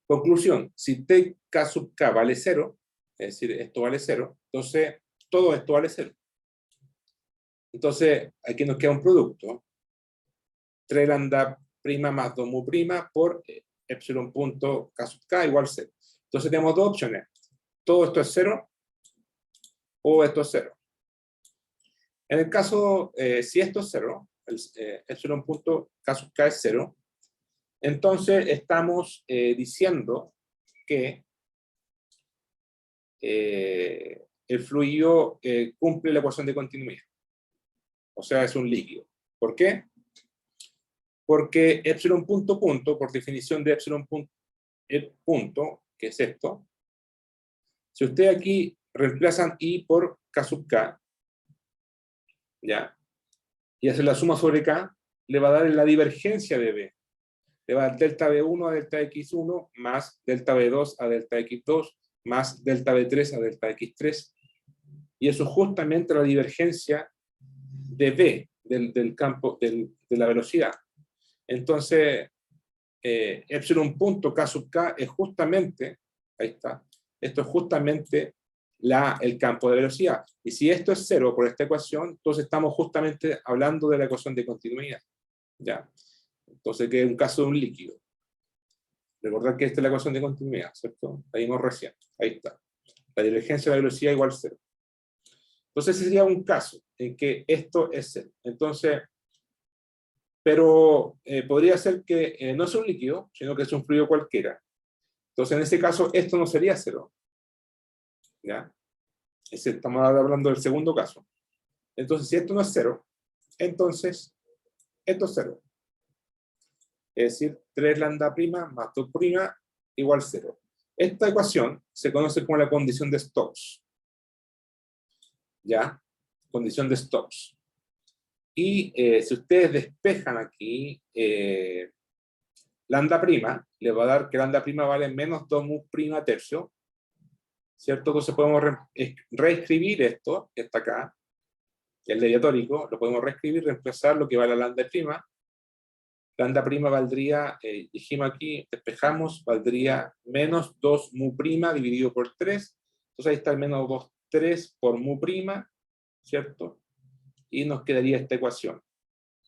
Conclusión, si Tk sub k vale 0, es decir, esto vale 0, entonces todo esto vale 0. Entonces, aquí nos queda un producto. 3 lambda prima más 2 mu prima por epsilon punto k sub k igual 0. Entonces tenemos dos opciones. Todo esto es 0 o esto es 0. En el caso, si esto es 0, epsilon punto k sub k es 0, entonces estamos diciendo que el fluido cumple la ecuación de continuidad. O sea, es un líquido. ¿Por qué? Porque epsilon punto punto, por definición de epsilon punto, que es esto, si ustedes aquí reemplazan I por K sub K, ¿ya? Y hacen la suma sobre K, le va a dar la divergencia de B. Le va a dar delta B1 a delta X1, más delta B2 a delta X2, más delta B3 a delta X3. Y eso es justamente la divergencia de B, del campo, de la velocidad. Entonces, epsilon punto K sub K es justamente, ahí está, esto es justamente el campo de velocidad. Y si esto es 0 por esta ecuación, entonces estamos justamente hablando de la ecuación de continuidad. ¿Ya? Entonces, que es un caso de un líquido. Recordad que esta es la ecuación de continuidad, ¿cierto? La vimos recién. Ahí está. La divergencia de la velocidad igual a 0. Entonces, ese sería un caso en que esto es 0. Entonces, pero podría ser que no es un líquido, sino que es un fluido cualquiera. Entonces, en ese caso, esto no sería 0. ¿Ya? Estamos hablando del segundo caso. Entonces, si esto no es 0, entonces esto es 0. Es decir, 3 lambda prima más 2 prima igual 0. Esta ecuación se conoce como la condición de Stokes. ¿Ya? Condición de Stokes. Y si ustedes despejan aquí lambda prima, le va a dar que lambda prima vale menos 2 mu prima tercio, ¿cierto? Entonces podemos reescribir esto, que está acá, que es el diatórico, lo podemos reescribir, reemplazar lo que vale la lambda prima. Lambda prima valdría, dijimos aquí, despejamos, valdría menos 2 mu prima dividido por 3. Entonces ahí está el menos 2, 3 por mu prima, ¿cierto? Y nos quedaría esta ecuación.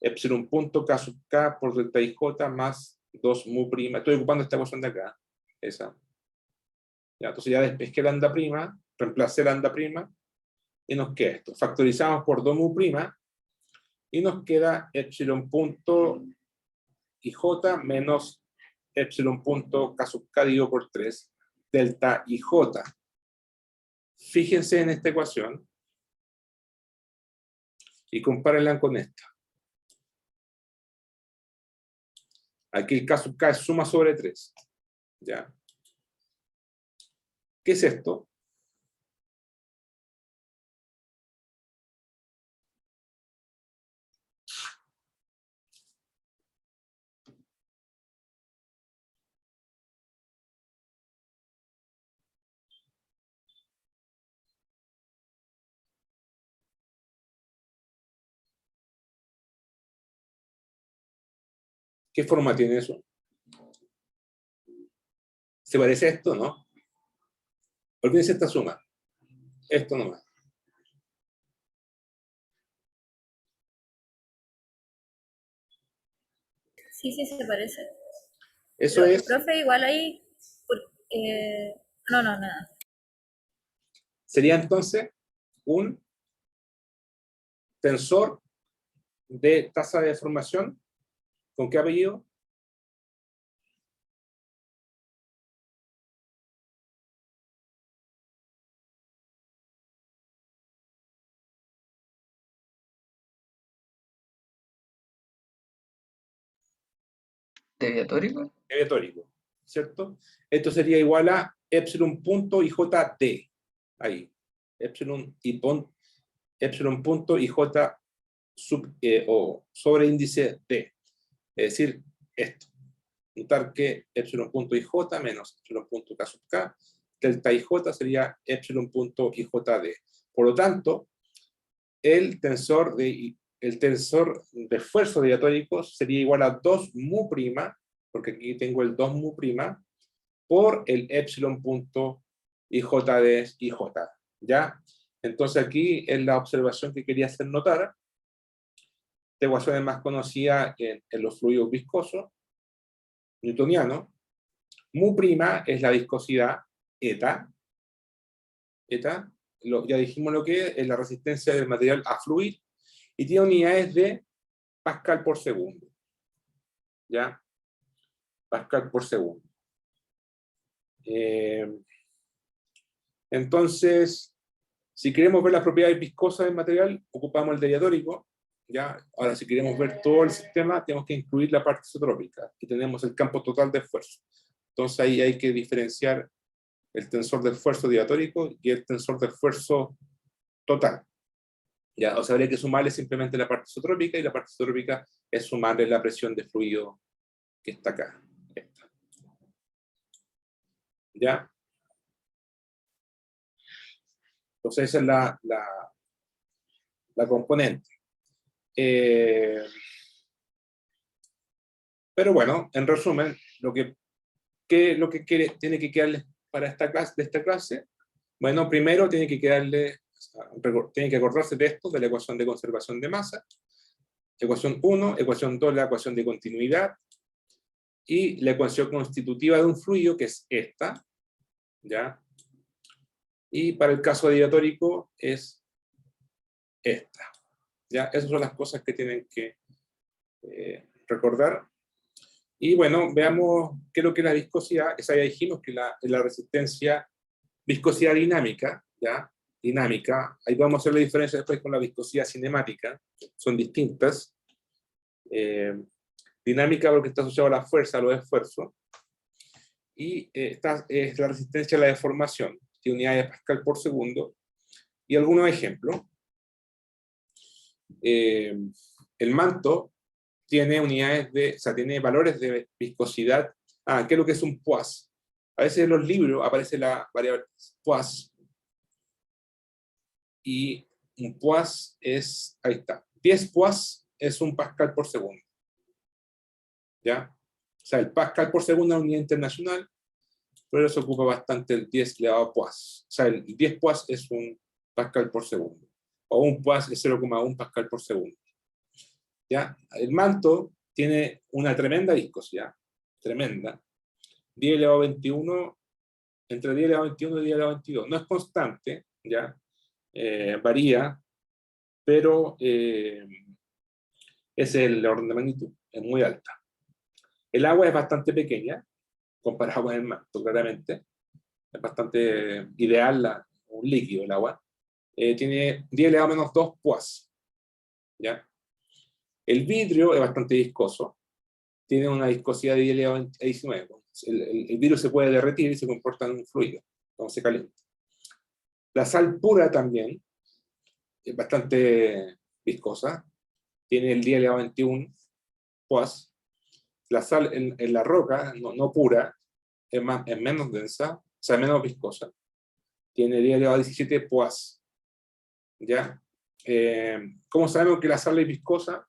Epsilon punto K sub K por delta IJ más 2 mu prima. Estoy ocupando esta ecuación de acá. Esa. Ya, entonces ya despejé lambda prima, reemplacé lambda prima, y nos queda esto. Factorizamos por 2 mu prima, y nos queda epsilon punto IJ menos epsilon punto K sub K dividido por 3, delta IJ. Fíjense en esta ecuación, y compárenla con esta. Aquí el K sub K es suma sobre 3. ¿Ya? ¿Qué es esto? ¿Qué forma tiene eso? ¿Se parece a esto, no? Olvídense esta suma. Esto nomás. Sí, sí, se parece. Eso Pero, es, profe, igual ahí... no, nada. sería entonces un tensor de tasa de deformación. ¿Con qué apellido? ¿Deviatórico? Deviatórico, ¿cierto? Esto sería igual a epsilon punto IJD. Ahí. Epsilon punto IJD. o sobreíndice D. Es decir, esto. Notar que epsilon punto IJ menos epsilon punto K sub K, delta IJ sería epsilon punto IJD. Por lo tanto, el tensor de esfuerzo diatórico sería igual a 2 mu prima, porque aquí tengo el 2 mu prima, por el epsilon punto IJD IJ. ¿Ya? Entonces aquí es la observación que quería hacer notar. Esta ecuación es más conocida en los fluidos viscosos, newtonianos. Mu prima es la viscosidad, eta. Eta, ya dijimos lo que es la resistencia del material a fluir, y tiene unidades de Pascal por segundo. ¿Ya? Pascal por segundo. Entonces, si queremos ver las propiedades viscosas del material, ocupamos el de diatórico. ¿Ya? Ahora, si queremos ver todo el sistema, tenemos que incluir la parte isotrópica, y tenemos el campo total de esfuerzo. Entonces ahí hay que diferenciar el tensor de esfuerzo diatórico y el tensor de esfuerzo total. Ya, o sea, habría que sumarle simplemente la parte isotrópica, y la parte isotrópica es sumarle la presión de fluido que está acá. Esta. ¿Ya? Entonces esa es la componente. Pero bueno, en resumen, lo que tiene que quedarle para esta clase, bueno, primero tiene que acordarse de esto, de la ecuación de conservación de masa, ecuación 1, ecuación 2, la ecuación de continuidad, y la ecuación constitutiva de un fluido, que es esta, ¿ya? Y para el caso diatórico es esta, ¿ya? Esas son las cosas que tienen que recordar. Y bueno, veamos qué es lo que es la viscosidad. Esa ya dijimos que la resistencia, viscosidad dinámica, ¿ya? Dinámica. Ahí vamos a hacer la diferencia después con la viscosidad cinemática. Son distintas. Dinámica porque está asociada a la fuerza, a los esfuerzos. Y esta es la resistencia a la deformación, tiene unidades de Pascal por segundo. Y algunos ejemplos. El manto tiene tiene valores de viscosidad. ¿Qué es lo que es un Poise? A veces en los libros aparece la variable Poise. Y un Poise es, ahí está, 10 Poise es un Pascal por segundo. ¿Ya? O sea, el Pascal por segundo es una unidad internacional, pero se ocupa bastante el 10 elevado a Poise. O sea, el 10 Poise es un Pascal por segundo. O un Poise es 0,1 Pascal por segundo. ¿Ya? El manto tiene una tremenda viscosidad, tremenda, 10 elevado a 21, entre 10 elevado a 21 y 10 elevado a 22. No es constante, ¿ya? Varía, pero ese es el orden de magnitud, es muy alta. El agua es bastante pequeña, comparado con el manto, claramente. Es bastante ideal, un líquido el agua. Tiene 10 elevado a menos 2 Poise, ¿ya? El vidrio es bastante viscoso, tiene una viscosidad de 10 elevado a 19. El vidrio se puede derretir y se comporta en un fluido, cuando se calienta. La sal pura también es bastante viscosa, tiene el 10 elevado a 21 Poise. La sal en la roca, no pura, es menos densa, o sea, menos viscosa. Tiene 10 elevado a 17 Poise. ¿Ya? ¿Cómo sabemos que la sal es viscosa?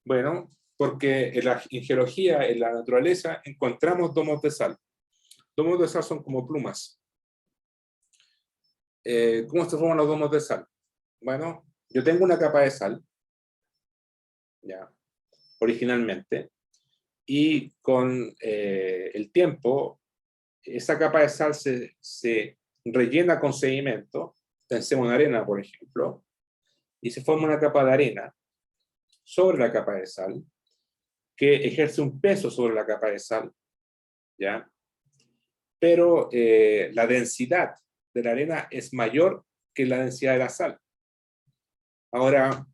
Bueno, porque en geología, en la naturaleza, encontramos domos de sal. Domos de sal son como plumas. ¿Cómo se forman los domos de sal? Bueno, yo tengo una capa de sal, ya, originalmente, y con el tiempo, esa capa de sal se rellena con sedimento, pensemos en arena, por ejemplo, y se forma una capa de arena sobre la capa de sal, que ejerce un peso sobre la capa de sal, ¿ya? Pero la densidad de la arena es mayor que la densidad de la sal. Ahora,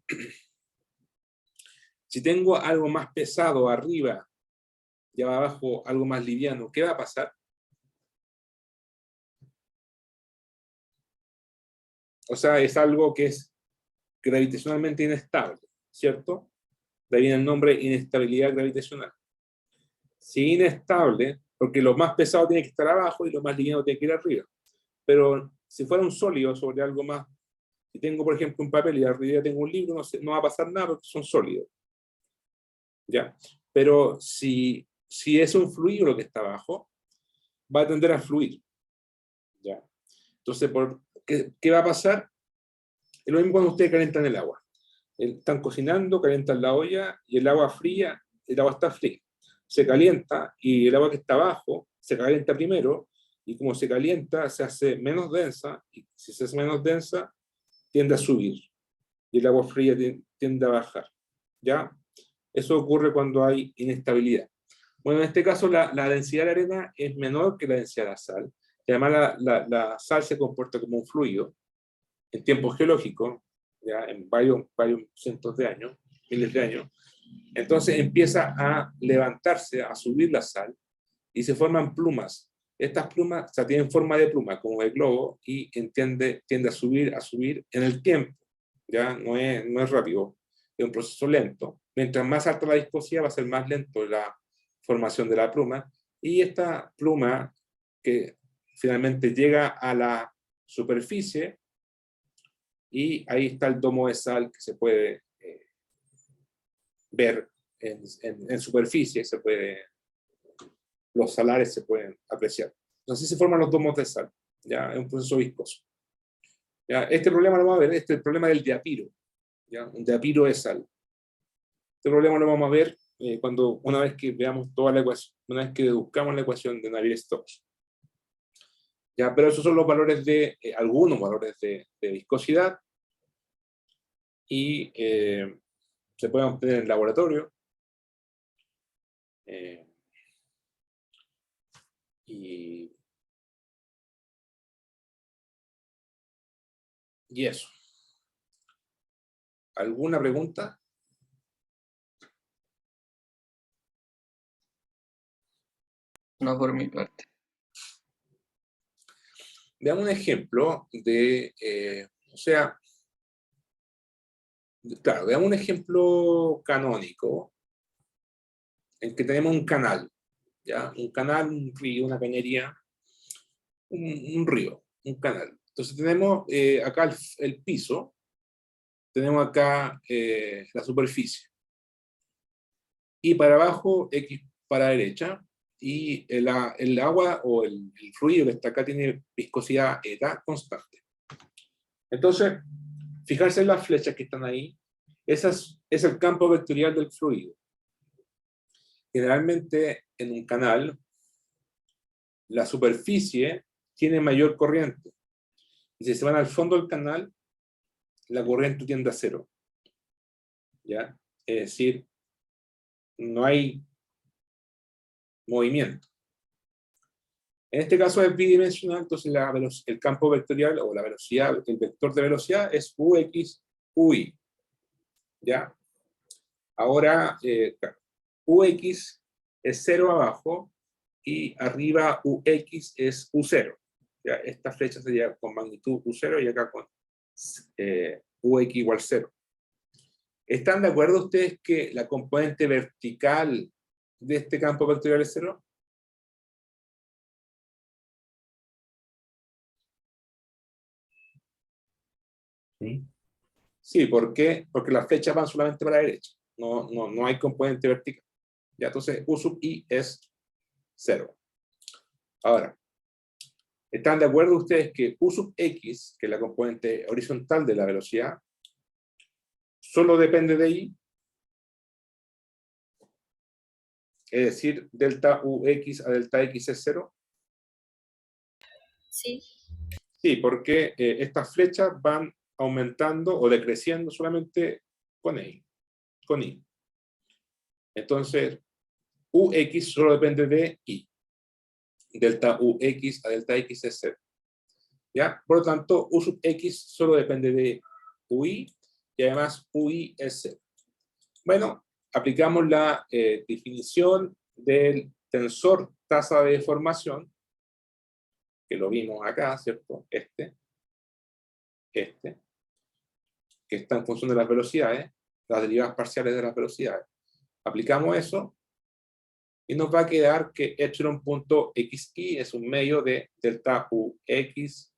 si tengo algo más pesado arriba y abajo algo más liviano, ¿qué va a pasar? O sea, es algo que es gravitacionalmente inestable. ¿cierto? De ahí viene el nombre inestabilidad gravitacional. Si inestable, porque lo más pesado tiene que estar abajo y lo más liviano tiene que ir arriba. Pero si fuera un sólido sobre algo más, si tengo, por ejemplo, un papel y arriba tengo un libro, no va a pasar nada porque son sólidos. ¿Ya? Pero si es un fluido lo que está abajo, va a tender a fluir. ¿Ya? Entonces, ¿qué va a pasar? Es lo mismo cuando ustedes calientan el agua. Están cocinando, calientan la olla y el agua fría, el agua está fría. Se calienta y el agua que está abajo se calienta primero y como se calienta se hace menos densa y si se hace menos densa tiende a subir y el agua fría tiende a bajar. ¿Ya? Eso ocurre cuando hay inestabilidad. Bueno, en este caso la densidad de la arena es menor que la densidad de la sal. Y además la sal se comporta como un fluido en tiempo geológico, ya en varios cientos de años, miles de años. Entonces empieza a levantarse, a subir la sal y se forman plumas. Estas plumas, o sea, tienen forma de pluma, como de globo, y tiende a subir en el tiempo. Ya no es rápido, es un proceso lento. Mientras más alta la viscosidad, va a ser más lento la formación de la pluma. Y esta pluma, que finalmente llega a la superficie, y ahí está el domo de sal que se puede ver en superficie, los salares se pueden apreciar. Así se forman los domos de sal, ya es un proceso viscoso. ¿Ya? Este problema lo vamos a ver, este es el problema del diapiro, ¿ya? Un diapiro de sal. Este problema lo vamos a ver una vez que veamos toda la ecuación, una vez que deduzcamos la ecuación de Navier-Stokes. ¿Ya? Pero esos son los valores algunos valores de viscosidad, y se pueden obtener en el laboratorio. Y eso. ¿Alguna pregunta? No por mi parte. Veamos un ejemplo claro, veamos un ejemplo canónico en que tenemos un canal, ¿ya? Un canal, un río, una cañería, un río, un canal. Entonces tenemos acá el piso, tenemos acá la superficie, y para abajo X para la derecha, y el agua o el fluido que está acá tiene viscosidad eta constante. Entonces, fijarse en las flechas que están ahí, ese es el campo vectorial del fluido. Generalmente en un canal, la superficie tiene mayor corriente. Y si se van al fondo del canal, la corriente tiende a cero. ¿Ya? Es decir, no hay movimiento. En este caso es bidimensional, entonces el campo vectorial o la velocidad, el vector de velocidad es Ux, Ui. ¿Ya? Ahora, claro, Ux es 0 abajo y arriba Ux es U0. ¿Ya? Esta flecha sería con magnitud U0 y acá con Ux igual 0. ¿Están de acuerdo ustedes que la componente vertical de este campo vectorial es 0? ¿Sí? Sí, ¿por qué? Porque las flechas van solamente para la derecha. No hay componente vertical. Ya, entonces U sub I es 0. Ahora, ¿están de acuerdo ustedes que U sub X, que es la componente horizontal de la velocidad, solo depende de I? Es decir, delta Ux a delta X es 0. Sí. Sí, porque estas flechas van aumentando o decreciendo solamente con I. Entonces, Ux solo depende de I. Delta Ux a delta X es 0. ¿Ya? Por lo tanto, U sub X solo depende de UI y además UI es 0. Bueno, aplicamos la definición del tensor tasa de deformación, que lo vimos acá, ¿cierto? Que está en función de las velocidades, las derivadas parciales de las velocidades. Aplicamos eso y nos va a quedar que epsilon.xi es un medio de delta ux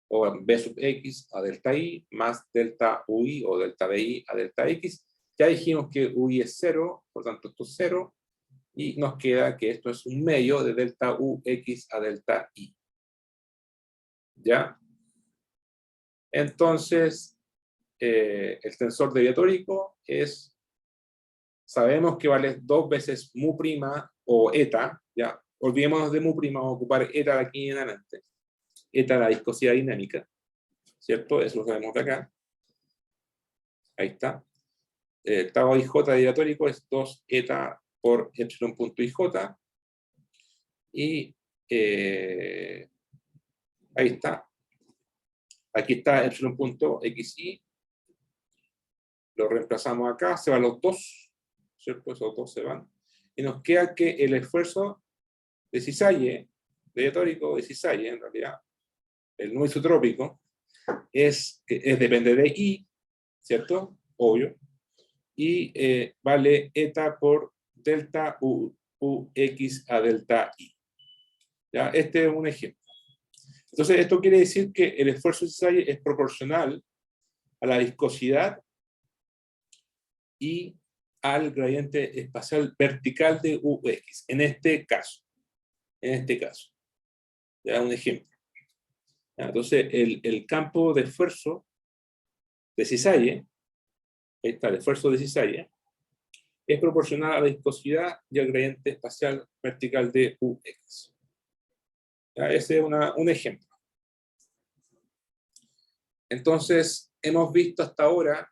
o b sub x a delta i más delta ui o delta bi a delta x. Ya dijimos que ui es 0, por tanto esto es 0, y nos queda que esto es un medio de delta ux a delta i. ¿Ya? Entonces, el tensor deviatórico es, sabemos que vale 2 veces mu prima o eta, ya, olvidémonos de mu prima, vamos a ocupar eta de aquí en adelante, eta la viscosidad dinámica, ¿cierto? Eso lo sabemos de acá, ahí está. El tau ij deviatórico es 2 eta por epsilon.ij, y ahí está. Aquí está epsilon.xi, lo reemplazamos acá, se van los dos, ¿cierto? Esos dos se van. Y nos queda que el esfuerzo de cisalle, deviatórico de cisalle, en realidad, el no isotrópico, depende de I, ¿cierto? Obvio. Y vale eta por delta ux a delta I. ¿Ya? Este es un ejemplo. Entonces, esto quiere decir que el esfuerzo de cisalle es proporcional a la viscosidad y al gradiente espacial vertical de ux, en este caso. Ya, un ejemplo. Ya, entonces, el campo de esfuerzo de cisalle, ahí está, el esfuerzo de cisalle, es proporcional a la viscosidad y al gradiente espacial vertical de ux. Ya, ese es un ejemplo. Entonces, hemos visto hasta ahora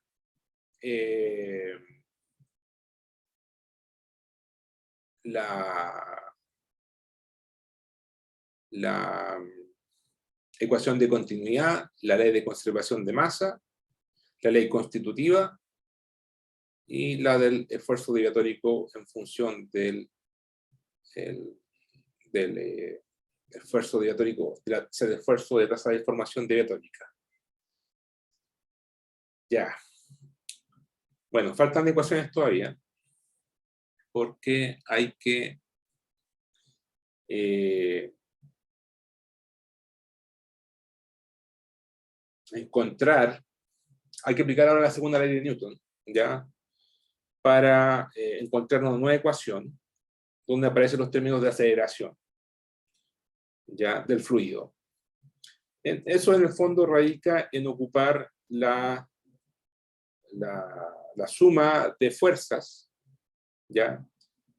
la ecuación de continuidad, la ley de conservación de masa, la ley constitutiva y la del esfuerzo deviatórico en función del esfuerzo deviatórico, del esfuerzo de tasa de deformación deviatórica. Ya. Bueno, faltan ecuaciones todavía, porque hay que encontrar, hay que aplicar ahora la segunda ley de Newton, ¿ya? Para encontrar una nueva ecuación donde aparecen los términos de aceleración, ¿ya? Del fluido. Eso en el fondo radica en ocupar la suma de fuerzas, ¿ya?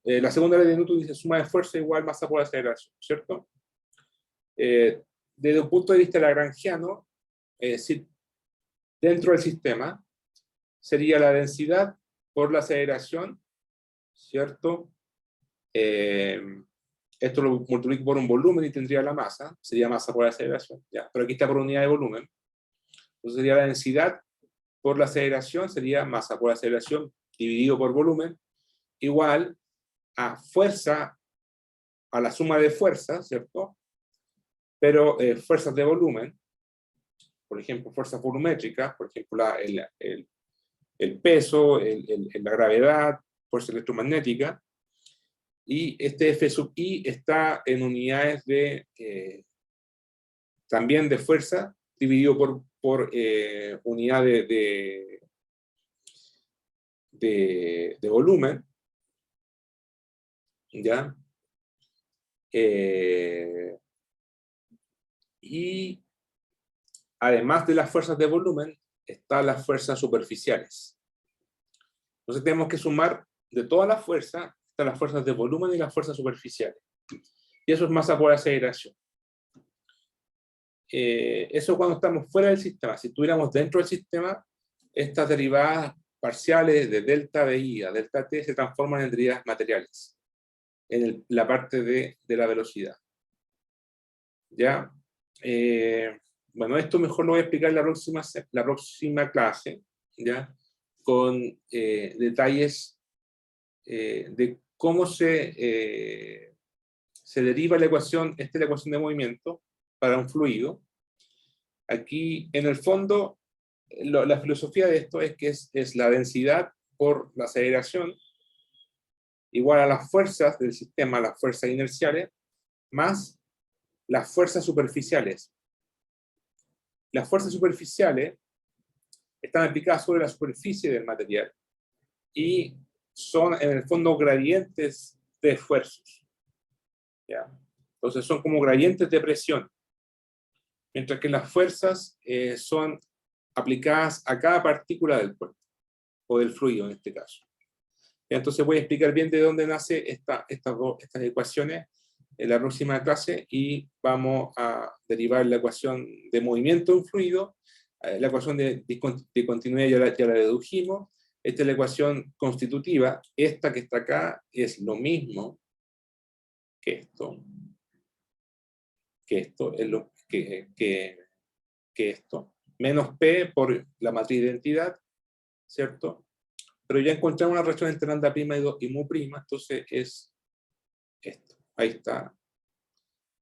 La segunda ley de Newton dice suma de fuerza igual masa por aceleración, ¿cierto? Desde un punto de vista lagrangiano, dentro del sistema, sería la densidad por la aceleración, ¿cierto? Esto lo multiplico por un volumen y tendría la masa, sería masa por aceleración, ¿ya? Pero aquí está por unidad de volumen. Entonces sería la densidad por la aceleración, sería masa por aceleración dividido por volumen, igual a fuerza, a la suma de fuerzas, ¿cierto? Pero fuerzas de volumen, por ejemplo, fuerzas volumétricas, por ejemplo, el peso, la gravedad, fuerza electromagnética, y este F sub I está en unidades también de fuerza, dividido por unidad de volumen, ¿ya? Y además de las fuerzas de volumen, están las fuerzas superficiales. Entonces tenemos que sumar de todas las fuerzas, están las fuerzas de volumen y las fuerzas superficiales. Y eso es masa por aceleración. Eso cuando estamos fuera del sistema. Si estuviéramos dentro del sistema, estas derivadas parciales de delta de I a delta t se transforman en derivadas materiales, en la parte de la velocidad. ¿Ya? Bueno, esto mejor lo voy a explicar en la próxima clase, ¿ya? Con detalles de cómo se deriva la ecuación, esta es la ecuación de movimiento para un fluido. Aquí, en el fondo, la filosofía de esto es que es la densidad por la aceleración igual a las fuerzas del sistema, las fuerzas inerciales, más las fuerzas superficiales. Las fuerzas superficiales están aplicadas sobre la superficie del material y son en el fondo gradientes de esfuerzos. ¿Ya? Entonces son como gradientes de presión, mientras que las fuerzas son aplicadas a cada partícula del cuerpo, o del fluido en este caso. Entonces voy a explicar bien de dónde nacen estas ecuaciones en la próxima clase, y vamos a derivar la ecuación de movimiento de un fluido, la ecuación de continuidad ya la dedujimos. Esta es la ecuación constitutiva. Esta que está acá es lo mismo que esto. Que esto. Menos P por la matriz de identidad, ¿cierto? Pero ya encontramos una relación entre lambda prima y mu prima, entonces es esto. Ahí está.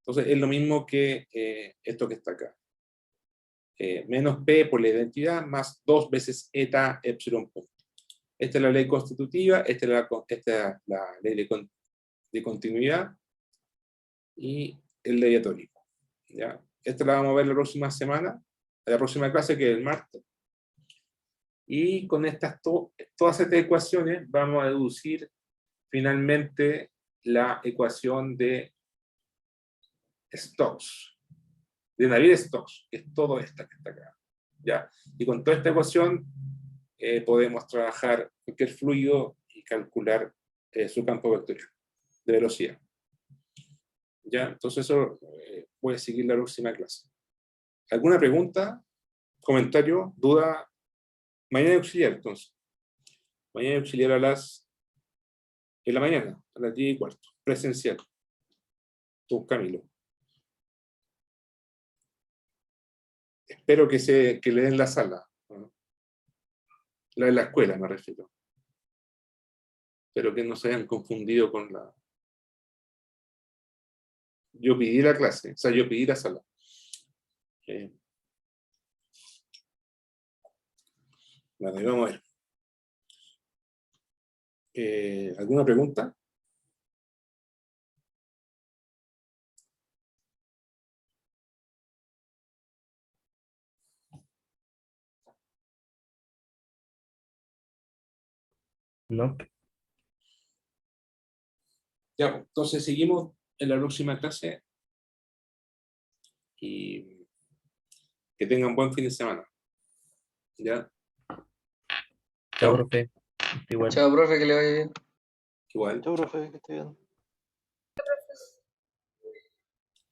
Entonces es lo mismo que esto que está acá. Menos P por la identidad más 2 veces eta epsilon punto. Esta es la ley constitutiva, esta es la ley de continuidad y el ley atómico. ¿Ya? Esta la vamos a ver la próxima semana, la próxima clase, que es el martes. Y con todas estas ecuaciones vamos a deducir finalmente la ecuación de Stokes, de Navier-Stokes, que es todo esta que está acá. ¿Ya? Y con toda esta ecuación podemos trabajar cualquier fluido y calcular su campo vectorial de velocidad. ¿Ya? Entonces eso voy a seguir la próxima clase. ¿Alguna pregunta? ¿Comentario? ¿Duda? Mañana auxiliar, entonces. Mañana auxiliar en la mañana, a las 10:15, presencial. Tú, Camilo. Espero que le den la sala. ¿No? La de la escuela, me refiero. Espero que no se hayan confundido con la... Yo pedí la clase, o sea, yo pedí la sala. Bueno, vamos a ver. ¿Alguna pregunta? No. Ya, entonces seguimos en la próxima clase y que tengan buen fin de semana. ¿Ya? Chao, profe. Igual. Chao, profe, que le vaya bien. Igual. Chao, profe, que esté bien.